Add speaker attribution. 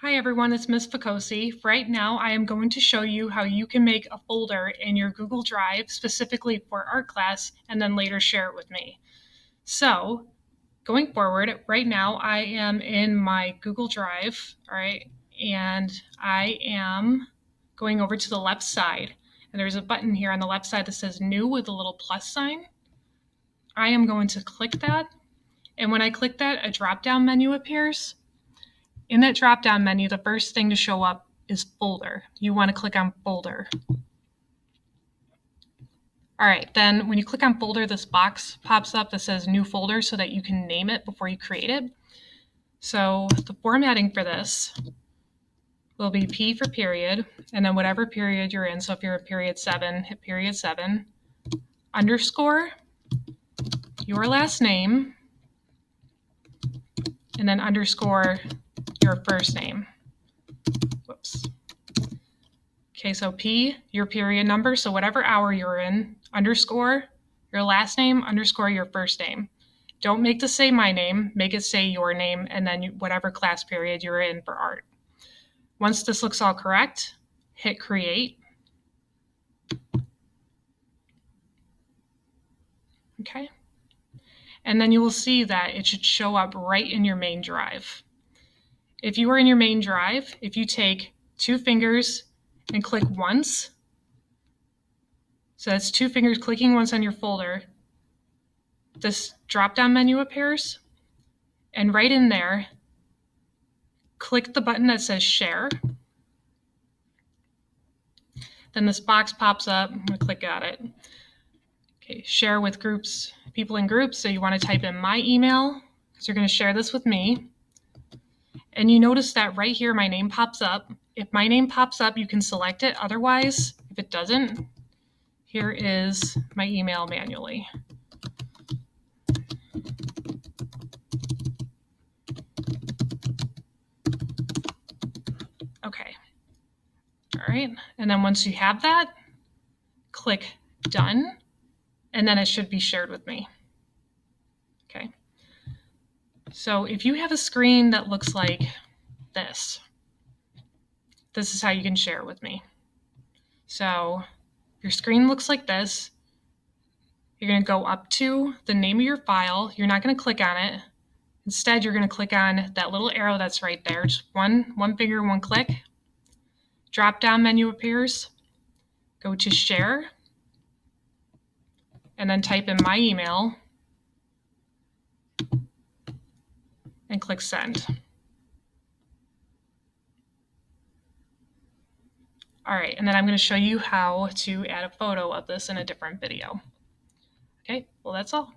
Speaker 1: Hi everyone, it's Ms. Ficosi. Right now I am going to show you how you can make a folder in your Google Drive specifically for art class and then later share it with me. So going forward, right now I am in my Google Drive, all right, and I am going over to the left side and there's a button here on the left side that says new with a little plus sign. I am going to click that, and when I click that, a drop-down menu appears. In that drop-down menu, the first thing to show up is folder. You want to click on folder. All right, then when you click on folder, this box pops up that says new folder so that you can name it before you create it. So the formatting for this will be P for period, and then whatever period you're in. So if you're in period 7, hit period 7, underscore, your last name, and then underscore your first name. Whoops. Okay, so P, your period number, so whatever hour you're in, underscore your last name, underscore your first name. Don't make this say my name, make it say your name, and then whatever class period you're in for art. Once this looks all correct, hit create. Okay. And then you will see that it should show up right in your main drive. If you are in your main drive, if you take 2 fingers and click once, so that's 2 fingers clicking once on your folder, this drop-down menu appears, and right in there, click the button that says share. Then this box pops up. I'm going to click on it. Okay, share with groups, people in groups. So you want to type in my email because you're going to share this with me. And you notice that right here, my name pops up. If my name pops up, you can select it. Otherwise, if it doesn't, here is my email manually. Okay. All right. And then once you have that, click done, and then it should be shared with me. Okay. So if you have a screen that looks like this is how you can share it with me. So your screen looks like this. You're going to go up to the name of your file. You're not going to click on it. Instead, you're going to click on that little arrow that's right there. Just one finger, one click. Drop-down menu appears. Go to share. And then type in my email. And click send. All right, and then I'm going to show you how to add a photo of this in a different video. Okay, well, that's all.